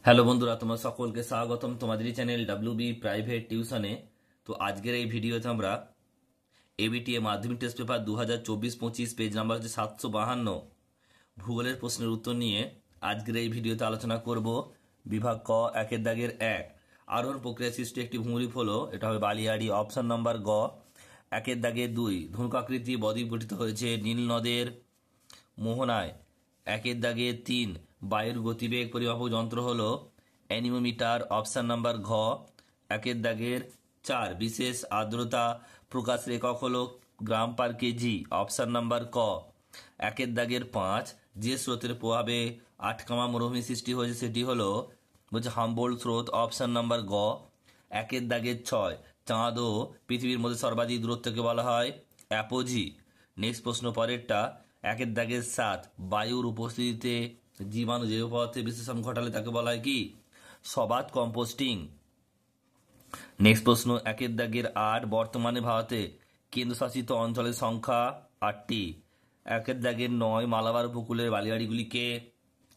Hello বন্ধুরা, তোমার সকলকে স্বাগতম তোমাদেরই চ্যানেল ডাব্লিউবি প্রাইভেট টিউশনে। তো আজকের এই ভিডিওতে আমরা এবিটিএ মাধ্যমিক টেস্ট পেপার 2024-25 পেজ নাম্বার হচ্ছে 752 ভূগোলের প্রশ্নের উত্তর নিয়ে আজকের এই ভিডিওতে আলোচনা করব। বিভাগ ক, একের দাগের 1, আরোহণ প্রক্রিয়া সৃষ্টি একটি ভূমিরূপ হলো, এটা হবে বালিয়াড়ি। অপশন নাম্বার গ। একের দাগের 2, ধনুকাকৃতি বদ্বীপ গঠিত হয়েছে নীল নদের মোহনায়। একের দাগে 3, বায়ুর গতিবেগ পরিমাপক যন্ত্র হলো অ্যানিমোমিটার। অপশন নাম্বার ঘ। একের দাগের 4, বিশেষ আর্দ্রতা প্রকাশ একক হলো গ্রাম পার কেজি। অপশন নাম্বার ক। একের দাগের 5, যে স্রোতের প্রভাবে আটকামা মরুভূমি সৃষ্টি হয়েছে সেটি হলো বলছে হামবোল্ট স্রোত। অপশন নাম্বার গ। একের দাগের 6, চাঁদ ও পৃথিবীর মধ্যে সর্বাধিক দূরত্বকে বলা হয় অ্যাপোজি। নেক্সট প্রশ্ন পরেরটা। একের দাগের 7, বায়ুর উপস্থিতিতে জীবাণু জৈব পদার্থে বিশ্লেষণ ঘটালে তাকে বলা হয় কি সবাত কম্পোস্টিং। নেক্সট প্রশ্ন। একের দাগের 8, বর্তমানে ভারতে কেন্দ্রশাসিত অঞ্চলের সংখ্যা 8টি। একের দাগের 9, মালাবার উপকূলের বালিয়াড়িগুলিকে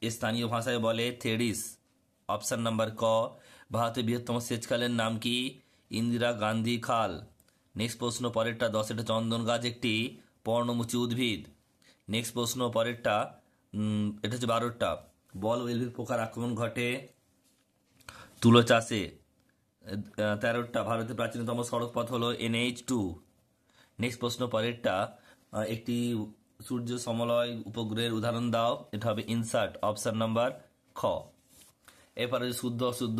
স্থানীয় ভাষায় বলে থেরিস। অপশন নাম্বার ক। ভারতের বৃহত্তম সেচ খালের নাম কি ইন্দিরা গান্ধী খাল। নেক্সট প্রশ্ন পরেরটা। 10, এটা চন্দন গাছ একটি পর্ণমোচী উদ্ভিদ। নেক্সট প্রশ্ন পরেরটা। এটা হচ্ছে 12টা, বল উদ্ভিদ পোকার আক্রমণ ঘটে তুলো চাষে। 13টা, ভারতের প্রাচীনতম সড়ক পথ হলো NH2। নেক্সট প্রশ্ন পরেরটা। একটি সূর্য সমলয় উপগ্রহের উদাহরণ দাও, এটা হবে ইনসার্ট। অপশন নাম্বার খ। এরপরে শুদ্ধ অশুদ্ধ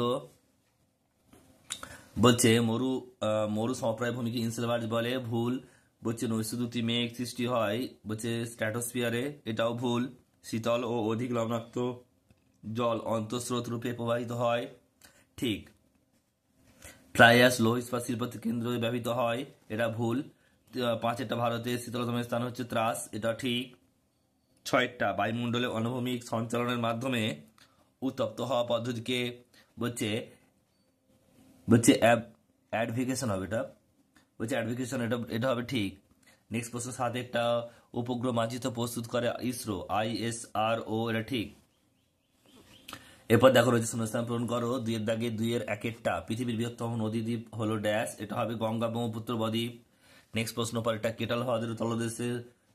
বলছে মরু সমপ্রায় ভূমিকে ইনসেলবার্জ বলে, ভুল। বলছে নৈশদুতি মেঘ সৃষ্টি হয় বলছে স্ট্র্যাটোস্ফিয়ারে, এটাও ভুল। শীতল ও অধিক লবণাক্ত জল অন্তঃস্রোত রূপে প্রবাহিত হয়, ঠিক। ফ্লাই অ্যাশ লৌহ ইস্পাত শিল্প কেন্দ্রে ব্যবহৃত হয়, এটা ভুল। 5, ভারতের শীতলতম স্থান হচ্ছে ত্রাস, এটা ঠিক। 6, বায়ুমণ্ডলে অনুভূমিক সঞ্চালনের মাধ্যমে উত্তপ্ত হওয়া পদ্ধতিকে বলছে বলছে অ্যাডভিকেশন হবে, এটা বলছে অ্যাডভিকেশন, এটা হবে ঠিক। নেক্সট প্রশ্ন। 7, একটা উপগ্রহ মানচিত্র প্রস্তুত করে ইসরো, ISRO, এটা ঠিক। এরপর দেখো রয়েছে শূন্যস্থান পূরণ করো। 2 এর দাগে 2 এর 1টা, পৃথিবীর বৃহত্তম নদীদ্বীপ হলো ড্যাশ, এটা হবে গঙ্গা ব্রহ্মপুত্র বদ্বীপ। নেক্সট প্রশ্ন পরেরটা। কেটাল হ্রদের তলদেশে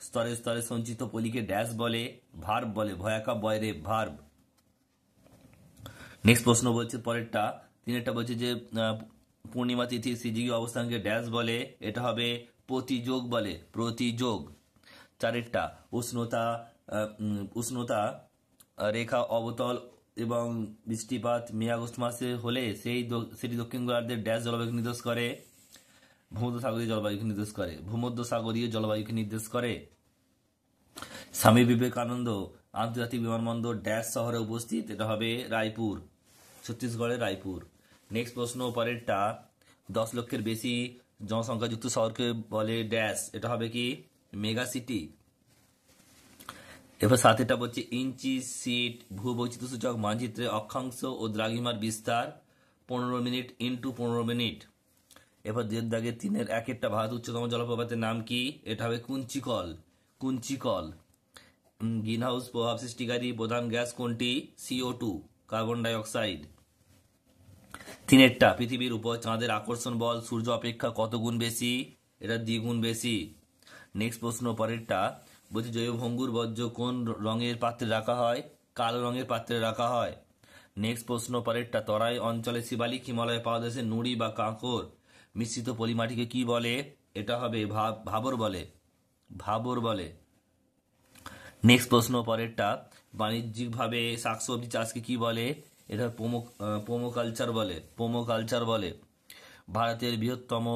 স্তরে স্তরে সঞ্চিত পলিকে ড্যাশ বলে, ভার্ব বলে, ভয়াকা বয়রে ভার্ব। নেক্সট প্রশ্ন বলছে পরেরটা। 3 বলছে যে পূর্ণিমা তিথির সিজিগি অবস্থানকে ড্যাশ বলে, এটা হবে প্রতিযোগ বলে, প্রতিযোগ। 4, উষ্ণতা উষ্ণতা রেখা অবতল এবং বৃষ্টিপাত মে আগস্ট মাসে হলে সেটি দক্ষিণ গোলার্ধের ড্যাশ জলবায়ুকে নির্দেশ করে, ভূমধ্যসাগরীয় জলবায়ুকে নির্দেশ করে, ভূমধ্যসাগরীয় জলবায়ুকে নির্দেশ করে। স্বামী বিবেকানন্দ আন্তর্জাতিক বিমানবন্দর ড্যাশ শহরে উপস্থিত, এটা হবে রায়পুর, ছত্তিশগড়ের রায়পুর। নেক্সট প্রশ্ন পরেরটা। 10 লক্ষের বেশি জনসংখ্যাযুক্ত শহরকে বলে ড্যাশ, এটা হবে কি মেগা সিটি। এবার 7 বলছে ইঞ্চি সিট ভূবৈচিত্র্য সূচক মানচিত্রে অক্ষাংশ ও দ্রাঘিমার বিস্তার 15 মিনিট ইন্টু 15 মিনিট। এবার 2 এর দাগে 3 এর 1, ভারত উচ্চতম জলপ্রপাতের নাম কি, এটা হবে কুঞ্চিকল, কুঞ্চিকল। গ্রিনহাউস প্রভাব সৃষ্টিকারী প্রধান গ্যাস কোনটি, CO2, কার্বন ডাই অক্সাইড। 3, পৃথিবীর উপর চাঁদের আকর্ষণ বল সূর্য অপেক্ষা কত গুণ বেশি, এটা দ্বিগুণ বেশি। নেক্সট প্রশ্ন পরেরটা। বলছি জৈব ভঙ্গুর বর্জ্য কোন রঙের পাত্রে রাখা হয়, কালো রঙের পাত্রে রাখা হয়। নেক্সট প্রশ্ন পরেরটা। তরাই অঞ্চলে শিবালিক হিমালয় পাদদেশে নুড়ি বা কাঁকর মিশ্রিত পলিমাটিকে কি বলে, এটা হবে ভাবর বলে, ভাবর বলে। নেক্সট প্রশ্ন পরেরটা। বাণিজ্যিকভাবে শাকসবজি চাষকে কি বলে, এটা পোমোকালচার বলে, পোমোকালচার বলে। ভারতের বৃহত্তম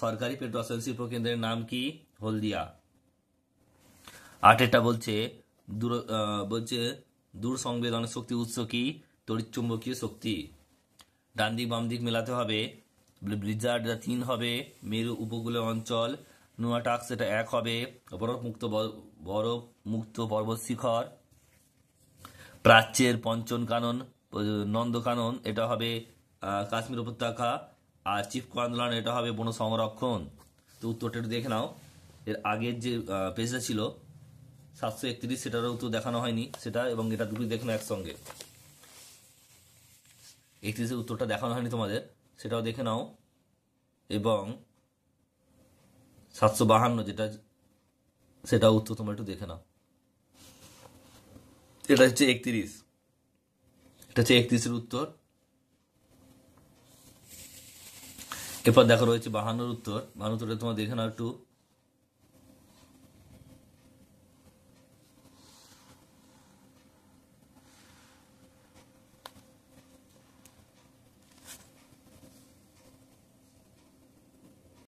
সরকারি পেট্রোরসায়ন শিল্প কেন্দ্রের নাম কি, হলদিয়া। 8 বলছে দূর সংবেদন শক্তি উৎস কি, তড়িৎচুম্বকীয় শক্তি। ডান দিক বাম দিক মেলাতে হবে। ব্লিজার্ড 3 হবে, মেরু উপকূলীয় অঞ্চল। নুয়াটাক্স এটা 1 হবে, বরফ মুক্ত পর্বত শিখর। প্রাচ্যের পঞ্চন কানন নন্দকানন, এটা হবে কাশ্মীর উপত্যকা। আর চিপকো আন্দোলন, এটা হবে বন সংরক্ষণ। তো উত্তরটা একটু দেখে নাও। এর আগের যে পেজটা ছিল 731, সেটারও উত্তর দেখানো হয়নি, সেটা এবং এটা দুটোই দেখে নাও একসঙ্গে। 31-এর উত্তরটা দেখানো হয়নি তোমাদের, সেটাও দেখে নাও। এবং 752 যেটা, সেটা উত্তর তোমরা একটু দেখে নাও। এটা হচ্ছে 31, এটা হচ্ছে 31-এর উত্তর। এরপর দেখো রয়েছে 52-এর উত্তর। 52 উত্তরটা তোমরা দেখে নাও একটু।